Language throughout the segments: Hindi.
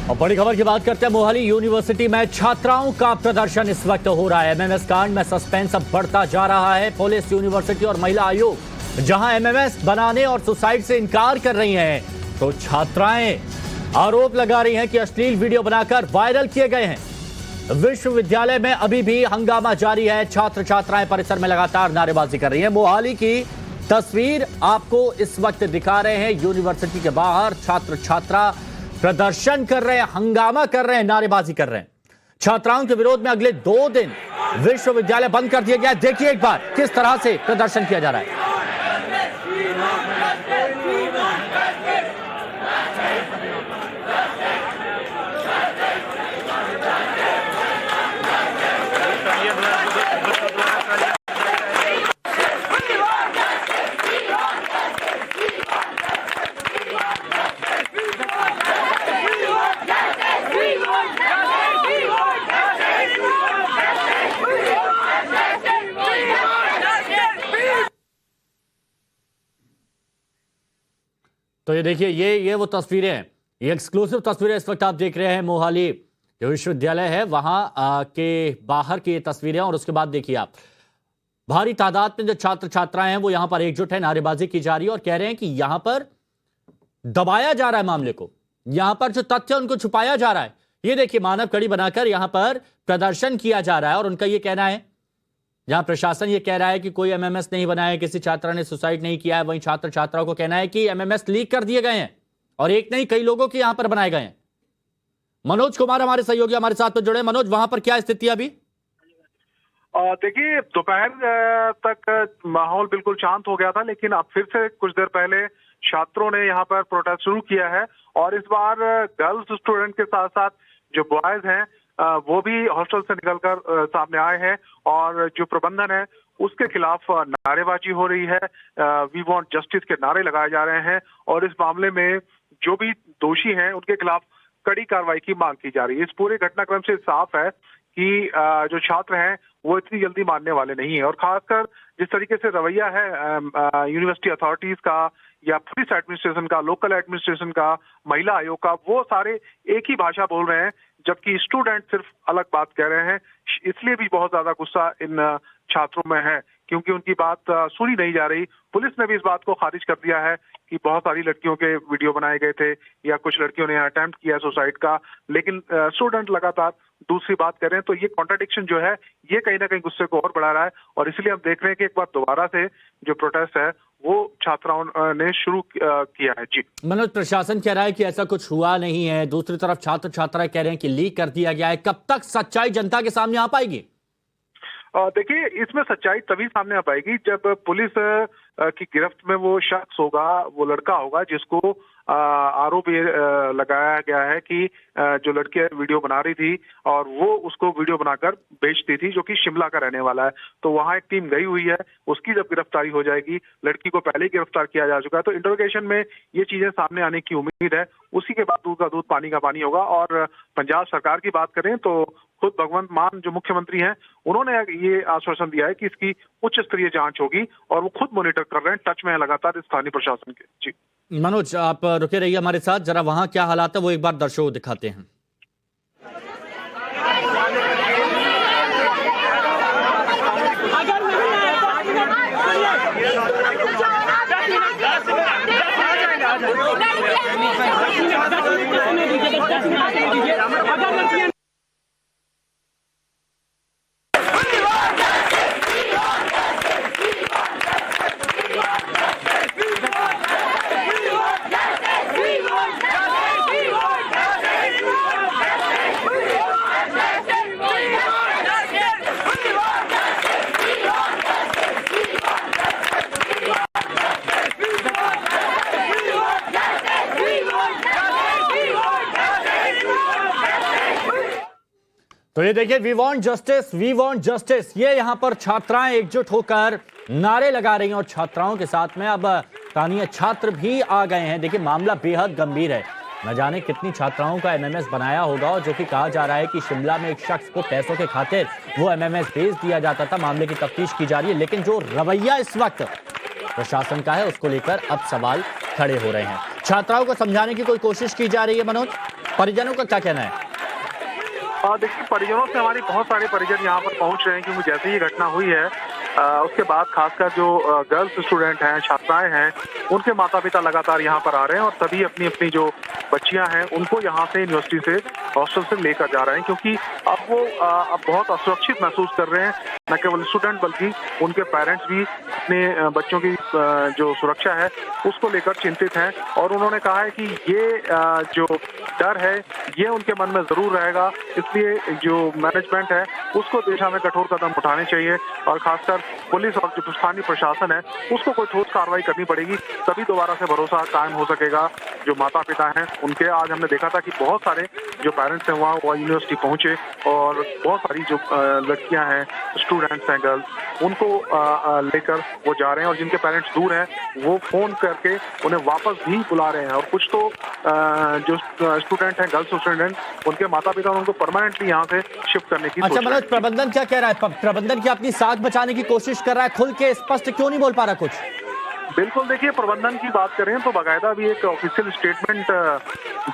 और बड़ी खबर की बात करते हैं। मोहाली यूनिवर्सिटी में छात्राओं का प्रदर्शन इस वक्त हो रहा है। एमएमएस कांड में सस्पेंस अब बढ़ता जा रहा है। पुलिस, यूनिवर्सिटी और महिला आयोग जहां एमएमएस बनाने और सुसाइड से इनकार कर रही हैं, तो छात्राएं आरोप लगा रही हैं कि अश्लील वीडियो बनाकर वायरल किए गए हैं। विश्वविद्यालय में अभी भी हंगामा जारी है। छात्र छात्राएं परिसर में लगातार नारेबाजी कर रही हैं। मोहाली की तस्वीर आपको इस वक्त दिखा रहे हैं। यूनिवर्सिटी के बाहर छात्र छात्रा प्रदर्शन कर रहे हैं, हंगामा कर रहे हैं, नारेबाजी कर रहे हैं। छात्राओं के विरोध में अगले 2 दिन विश्वविद्यालय बंद कर दिया गया है। देखिए एक बार किस तरह से प्रदर्शन किया जा रहा है। तो ये देखिए, ये वो तस्वीरें हैं, ये एक्सक्लूसिव तस्वीरें इस वक्त आप देख रहे हैं। मोहाली जो विश्वविद्यालय है वहां के बाहर की ये तस्वीरें। और उसके बाद देखिए आप, भारी तादाद में जो छात्र छात्राएं हैं वो यहां पर एकजुट है, नारेबाजी की जा रही है और कह रहे हैं कि यहां पर दबाया जा रहा है मामले को, यहां पर जो तथ्य उनको छुपाया जा रहा है। ये देखिए, मानव कड़ी बनाकर यहां पर प्रदर्शन किया जा रहा है। और उनका ये कहना है, जहां प्रशासन ये कह रहा है कि कोई एमएमएस नहीं बनाया है, किसी छात्रा ने सुसाइड नहीं किया है, वहीं छात्र छात्राओं को कहना है कि एमएमएस लीक कर दिए गए हैं और एक नहीं कई लोगों के यहां पर बनाए गए हैं। मनोज कुमार हमारे सहयोगी हमारे साथ में जुड़े। मनोज, वहां पर क्या स्थिति है अभी? देखिए, दोपहर तक माहौल बिल्कुल शांत हो गया था, लेकिन अब फिर से कुछ देर पहले छात्रों ने यहाँ पर प्रोटेस्ट शुरू किया है। और इस बार गर्ल्स स्टूडेंट के साथ साथ जो बॉयज हैं वो भी हॉस्टल से निकलकर सामने आए हैं और जो प्रबंधन है उसके खिलाफ नारेबाजी हो रही है। वी वांट जस्टिस के नारे लगाए जा रहे हैं और इस मामले में जो भी दोषी हैं उनके खिलाफ कड़ी कार्रवाई की मांग की जा रही है। इस पूरे घटनाक्रम से साफ है कि जो छात्र हैं वो इतनी जल्दी मानने वाले नहीं है। और खासकर जिस तरीके से रवैया है यूनिवर्सिटी अथॉरिटीज का या पुलिस एडमिनिस्ट्रेशन का, लोकल एडमिनिस्ट्रेशन का, महिला आयोग का, वो सारे एक ही भाषा बोल रहे हैं, जबकि स्टूडेंट सिर्फ अलग बात कह रहे हैं। इसलिए भी बहुत ज्यादा गुस्सा इन छात्रों में है क्योंकि उनकी बात सुनी नहीं जा रही। पुलिस ने भी इस बात को खारिज कर दिया है कि बहुत सारी लड़कियों के वीडियो बनाए गए थे या कुछ लड़कियों ने अटेम्प्ट किया सुसाइड का, लेकिन स्टूडेंट लगातार दूसरी बात कर रहे हैं। तो ये कॉन्ट्राडिक्शन जो है ये कहीं ना कहीं गुस्से को और बढ़ा रहा है और इसलिए हम देख रहे हैं कि एक बार दोबारा से जो प्रोटेस्ट है वो छात्राओं ने शुरू किया है। जी मनोज, प्रशासन कह रहा है कि ऐसा कुछ हुआ नहीं है, दूसरी तरफ छात्र छात्राएं कह रहे हैं कि लीक कर दिया गया है। कब तक सच्चाई जनता के सामने आ पाएगी? देखिए, इसमें सच्चाई तभी सामने आ पाएगी जब पुलिस की गिरफ्त में वो शख्स होगा, वो लड़का होगा जिसको आरोप ये लगाया गया है कि जो लड़की वीडियो बना रही थी और वो उसको वीडियो बनाकर बेचती थी, जो कि शिमला का रहने वाला है। तो वहां एक टीम गई हुई है, उसकी जब गिरफ्तारी हो जाएगी, लड़की को पहले ही गिरफ्तार किया जा चुका है, तो इंटरोगेशन में ये चीजें सामने आने की उम्मीद है। उसी के बाद दूध का दूध पानी का पानी होगा। और पंजाब सरकार की बात करें तो खुद भगवंत मान जो मुख्यमंत्री हैं उन्होंने ये आश्वासन दिया है कि इसकी उच्च स्तरीय जांच होगी और वो खुद मॉनिटर कर रहे हैं, टच में है लगातार स्थानीय प्रशासन के। जी मनोज, आप रुके रहिए हमारे साथ, जरा वहां क्या हालात है वो एक बार दर्शकों को दिखाते हैं। तो ये देखिए, we want justice, we want justice, ये यहां पर छात्राएं एकजुट होकर नारे लगा रही हैं। और छात्राओं के साथ में अब स्थानीय छात्र भी आ गए हैं। देखिए, मामला बेहद गंभीर है। न जाने कितनी छात्राओं का एमएमएस बनाया होगा और जो कि कहा जा रहा है कि शिमला में एक शख्स को पैसों के खातिर वो एमएमएस भेज दिया जाता था। मामले की तफ्तीश की जा रही है, लेकिन जो रवैया इस वक्त प्रशासन का है उसको लेकर अब सवाल खड़े हो रहे हैं। छात्राओं को समझाने की कोई कोशिश की जा रही है मनोज? परिजनों का क्या कहना है? देखिए, परिजनों से हमारी बहुत सारे परिजन यहाँ पर पहुंच रहे हैं, क्योंकि जैसे ही घटना हुई है उसके बाद खासकर जो गर्ल्स स्टूडेंट हैं, छात्राएं हैं, उनके माता पिता लगातार यहाँ पर आ रहे हैं और सभी अपनी अपनी जो बच्चियां हैं उनको यहाँ से यूनिवर्सिटी से हॉस्टल से लेकर जा रहे हैं, क्योंकि अब वो अब बहुत असुरक्षित महसूस कर रहे हैं। न केवल स्टूडेंट बल्कि उनके पेरेंट्स भी अपने बच्चों की जो सुरक्षा है उसको लेकर चिंतित हैं, और उन्होंने कहा है कि ये जो डर है ये उनके मन में जरूर रहेगा। इसलिए जो मैनेजमेंट है उसको दिशा में कठोर कदम उठाने चाहिए, और खासकर पुलिस और जो स्थानीय प्रशासन है उसको कोई ठोस कार्रवाई करनी पड़ेगी, तभी दोबारा से भरोसा कायम हो सकेगा। जो माता पिता हैं उनके, आज हमने देखा था कि बहुत सारे जो पेरेंट्स हैं वहाँ यूनिवर्सिटी पहुंचे, और बहुत सारी जो लड़कियां हैं, स्टूडेंट्स हैं, गर्ल्स, उनको लेकर वो जा रहे हैं, और जिनके पेरेंट्स दूर हैं वो फोन करके उन्हें वापस भी बुला रहे हैं। और कुछ तो जो स्टूडेंट हैं, गर्ल्स स्टूडेंट, उनके माता पिता उनको परमानेंटली यहाँ से शिफ्ट करने की अच्छा मनोज, प्रबंधन क्या कह रहा है? प्रबंधन क्या अपनी साख बचाने की कोशिश कर रहा है? खुल के स्पष्ट क्यों नहीं बोल पा रहा कुछ? बिल्कुल, देखिए, प्रबंधन की बात करें तो बाकायदा भी एक ऑफिशियल स्टेटमेंट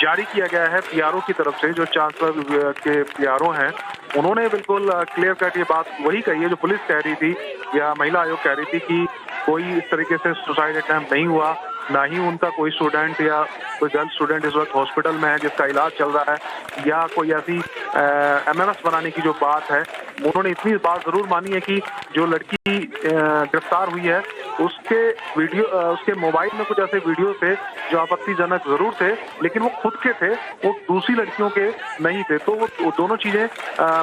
जारी किया गया है पीआरओ की तरफ से। जो चांसलर के पीआरओ हैं उन्होंने बिल्कुल क्लियर कट ये बात वही कही है जो पुलिस कह रही थी या महिला आयोग कह रही थी, कि कोई इस तरीके से सुसाइड अटेम्प्ट नहीं हुआ, ना ही उनका कोई स्टूडेंट या कोई गर्ल स्टूडेंट इस वक्त हॉस्पिटल में है जिसका इलाज चल रहा है, या कोई ऐसी एमएमएस बनाने की जो बात है। उन्होंने इतनी बात जरूर मानी है कि जो लड़की गिरफ्तार हुई है उसके वीडियो, उसके मोबाइल में कुछ ऐसे वीडियो थे जो आपत्तिजनक जरूर थे, लेकिन वो खुद के थे, वो दूसरी लड़कियों के नहीं थे। तो वो दोनों चीजें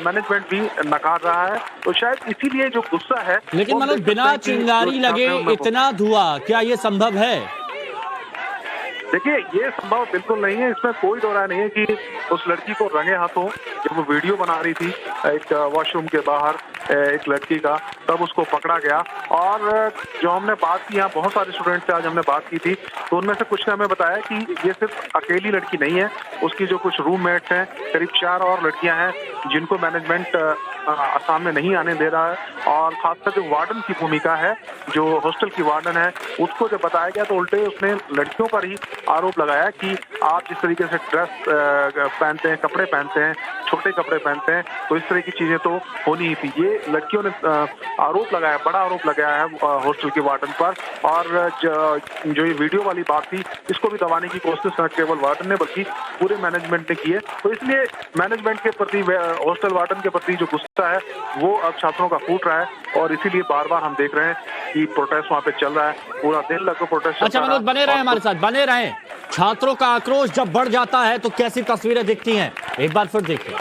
मैनेजमेंट भी नकार रहा है, तो शायद इसीलिए जो गुस्सा है। लेकिन मनोज, बिना चिंगारी लगे इतना धुआं, क्या ये संभव है? देखिए, ये संभव बिल्कुल नहीं है, इसमें कोई दो राय नहीं है कि उस लड़की को रंगे हाथों, जब वो वीडियो बना रही थी एक वॉशरूम के बाहर एक लड़की का, तब उसको पकड़ा गया। और जो हमने बात की, यहाँ बहुत सारे स्टूडेंट से आज हमने बात की थी, तो उनमें से कुछ ने हमें बताया कि ये सिर्फ अकेली लड़की नहीं है, उसकी जो कुछ रूममेट्स हैं, करीब 4 और लड़कियां हैं जिनको मैनेजमेंट सामने नहीं आने दे रहा है। और खासकर जो वार्डन की भूमिका है, जो हॉस्टल की वार्डन है, उसको जब बताया गया तो उल्टे उसने लड़कियों पर ही आरोप लगाया कि आप जिस तरीके से ड्रेस पहनते हैं, कपड़े पहनते हैं, छोटे कपड़े पहनते हैं, तो इस तरह की चीजें तो होनी ही थी। ये लड़कियों ने आरोप लगाया, बड़ा आरोप लगाया है हॉस्टल के वार्डन पर। और जो ये वीडियो वाली बात थी, इसको भी दबाने की कोशिश न केवल वार्डन ने बल्कि पूरे मैनेजमेंट ने की है। तो इसलिए मैनेजमेंट के प्रति, हॉस्टल वार्डन के प्रति जो गुस्सा है वो अब छात्रों का फूट रहा है, और इसीलिए बार बार हम देख रहे हैं कि प्रोटेस्ट वहाँ पे चल रहा है, पूरा दिन लगभग प्रोटेस्ट। अच्छा मनोज, बने रहे हमारे साथ, बने रहे। छात्रों का आक्रोश जब बढ़ जाता है तो कैसी तस्वीरें दिखती हैं, एक बार फिर देखिए।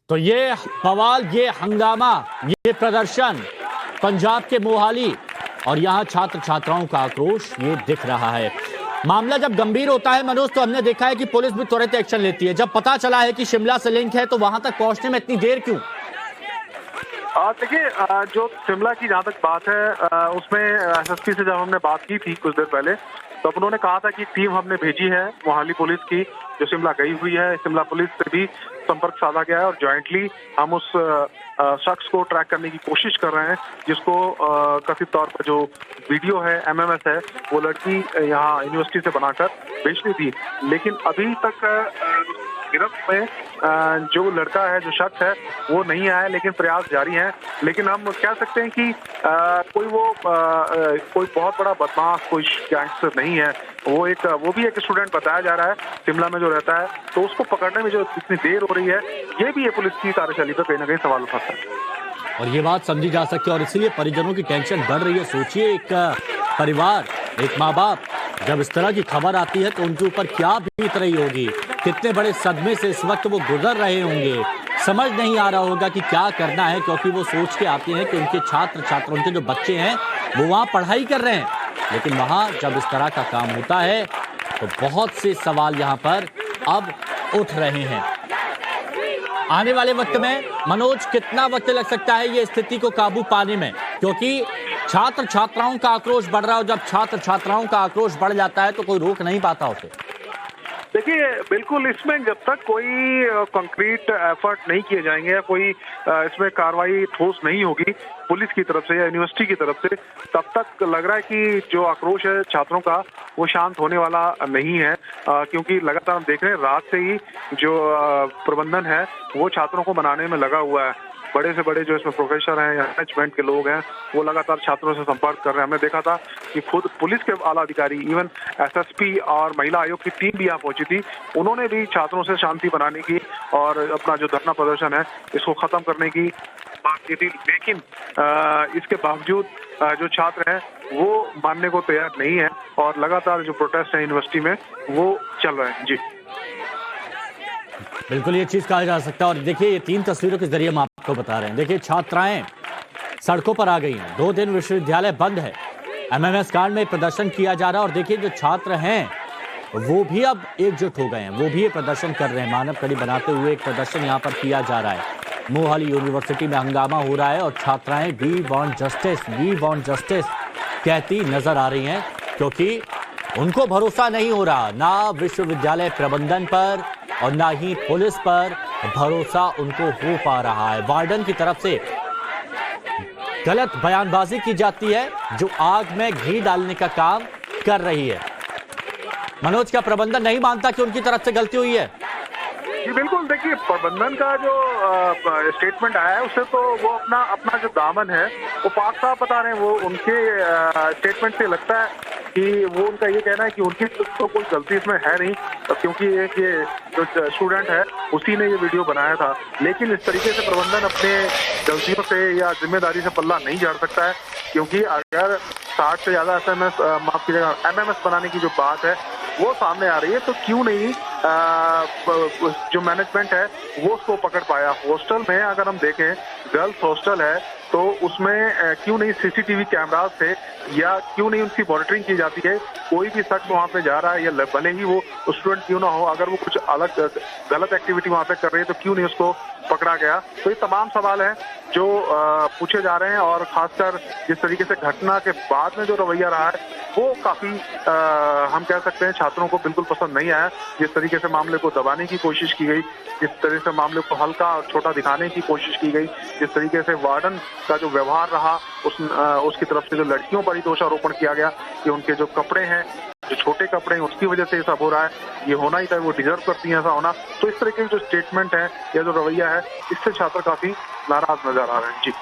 तो ये बवाल, ये हंगामा, ये प्रदर्शन पंजाब के मोहाली, और यहां छात्र छात्राओं का आक्रोश ये दिख रहा है। मामला जब गंभीर होता है मनोज, तो हमने देखा है कि पुलिस भी तुरंत एक्शन लेती है। जब पता चला है कि शिमला से लिंक है तो वहां तक पहुंचने में इतनी देर क्यों? देखिए, जो शिमला की जहां तक बात है, उसमें एसएसपी से जब हमने बात की थी कुछ देर पहले, तब उन्होंने कहा था कि टीम हमने भेजी है मोहाली पुलिस की जो शिमला गई हुई है। शिमला पुलिस से भी संपर्क साधा गया है और ज्वाइंटली हम उस शख्स को ट्रैक करने की कोशिश कर रहे हैं जिसको कथित तौर पर जो वीडियो है, एमएमएस है, वो लड़की यहाँ यूनिवर्सिटी से बनाकर भेजती थी। लेकिन अभी तक गिरफ्त में जो लड़का है, जो शख्स है, वो नहीं आया, लेकिन प्रयास जारी है। लेकिन हम कह सकते हैं कि कोई बहुत बड़ा बदमाश, कोई गैंगस्टर नहीं है। वो भी एक स्टूडेंट बताया जा रहा है शिमला में जो रहता है, तो उसको पकड़ने में जो इतनी देर हो रही है, ये भी ये पुलिस की कार्यशैली पर कहीं ना कहीं सवाल उठाता है। और ये बात समझी जा सकती है, और इसीलिए परिजनों की टेंशन बढ़ रही है। सोचिए, एक परिवार, एक माँ बाप, जब इस तरह की खबर आती है तो उनके ऊपर क्या बीत रही होगी, कितने बड़े सदमे से इस वक्त वो गुजर रहे होंगे। समझ नहीं आ रहा होगा कि क्या करना है, क्योंकि वो सोच के आते हैं कि उनके छात्र उनके जो बच्चे हैं वो वहाँ पढ़ाई कर रहे हैं, लेकिन वहाँ जब इस तरह का काम होता है तो बहुत से सवाल यहाँ पर अब उठ रहे हैं। आने वाले वक्त में मनोज कितना वक्त लग सकता है ये स्थिति को काबू पाने में, क्योंकि छात्र छात्राओं का आक्रोश बढ़ रहा है, और जब छात्र छात्राओं का आक्रोश बढ़ जाता है तो कोई रोक नहीं पाता उसे। देखिए, बिल्कुल इसमें जब तक कोई कंक्रीट एफर्ट नहीं किए जाएंगे या कोई इसमें कार्रवाई ठोस नहीं होगी पुलिस की तरफ से या यूनिवर्सिटी की तरफ से, तब तक लग रहा है कि जो आक्रोश है छात्रों का वो शांत होने वाला नहीं है, क्योंकि लगातार हम देख रहे हैं रात से ही जो प्रबंधन है वो छात्रों को मनाने में लगा हुआ है। बड़े से बड़े जो इसमें प्रोफेसर हैं या मैनेजमेंट के लोग हैं वो लगातार छात्रों से संपर्क कर रहे हैं। हमने देखा था कि खुद पुलिस के आला अधिकारी, इवन एसएसपी और महिला आयोग की टीम भी यहाँ पहुंची थी, उन्होंने भी छात्रों से शांति बनाने की और अपना जो धरना प्रदर्शन है इसको खत्म करने की बात की थी, लेकिन इसके बावजूद जो छात्र हैं वो मानने को तैयार नहीं है और लगातार जो प्रोटेस्ट है यूनिवर्सिटी में वो चल रहे हैं। जी बिल्कुल ये चीज कहा जा सकता है। और देखिए, ये 3 तस्वीरों के जरिए हम आपको बता रहे हैं। देखिए, छात्राएं सड़कों पर आ गई हैं, 2 दिन विश्वविद्यालय बंद है, एमएमएस कांड में प्रदर्शन किया जा रहा है, और देखिए जो छात्र हैं वो भी अब एकजुट हो गए हैं, वो भी ये प्रदर्शन कर रहे हैं। मानव कड़ी बनाते हुए एक प्रदर्शन यहाँ पर किया जा रहा है। मोहाली यूनिवर्सिटी में हंगामा हो रहा है और छात्राएं वी वांट जस्टिस कहती नजर आ रही हैं, क्योंकि उनको भरोसा नहीं हो रहा, ना विश्वविद्यालय प्रबंधन पर और ना ही पुलिस पर भरोसा उनको हो पा रहा है। वार्डन की तरफ से गलत बयानबाजी की जाती है जो आग में घी डालने का काम कर रही है। मनोज, का प्रबंधन नहीं मानता कि उनकी तरफ से गलती हुई है? जी बिल्कुल, देखिए प्रबंधन का जो स्टेटमेंट आया है उससे तो वो अपना जो दामन है वो पाक साफ बता रहे हैं। वो उनके स्टेटमेंट से लगता है कि वो उनका ये कहना है कि उनकी तो कोई गलती इसमें है नहीं, क्योंकि एक ये जो स्टूडेंट है उसी ने ये वीडियो बनाया था। लेकिन इस तरीके से प्रबंधन अपने गलतियों से या जिम्मेदारी से पल्ला नहीं झाड़ सकता है, क्योंकि अगर 60 से ज्यादा माफ कीजिएगा एमएमएस बनाने की जो बात है वो सामने आ रही है, तो क्यों नहीं जो मैनेजमेंट है वो उसको पकड़ पाया। हॉस्टल में अगर हम देखें, गर्ल्स हॉस्टल है, तो उसमें क्यों नहीं सीसीटीवी कैमरास थे या क्यों नहीं उनकी मॉनिटरिंग की जाती है। कोई भी शख्स वहाँ पे जा रहा है या भले ही वो स्टूडेंट क्यों ना हो, अगर वो कुछ अलग गलत एक्टिविटी वहाँ पे कर रही है तो क्यों नहीं उसको पकड़ा गया। तो ये तमाम सवाल हैं जो पूछे जा रहे हैं, और खासकर जिस तरीके से घटना के बाद में जो रवैया रहा है वो काफी हम कह सकते हैं छात्रों को बिल्कुल पसंद नहीं आया। जिस तरीके से मामले को दबाने की कोशिश की गई, जिस तरह से मामले को हल्का और छोटा दिखाने की कोशिश की गई, जिस तरीके से वार्डन का जो व्यवहार रहा उसकी तरफ से जो लड़कियों पर ही दोषारोपण किया गया कि उनके जो कपड़े हैं, जो छोटे कपड़े हैं, उसकी वजह से ये सब हो रहा है, ये होना ही था, वो डिजर्व करती है ऐसा होना। तो इस तरीके के जो स्टेटमेंट है या जो रवैया है, इससे छात्र काफी नाराज नजर आ रहे हैं। जी।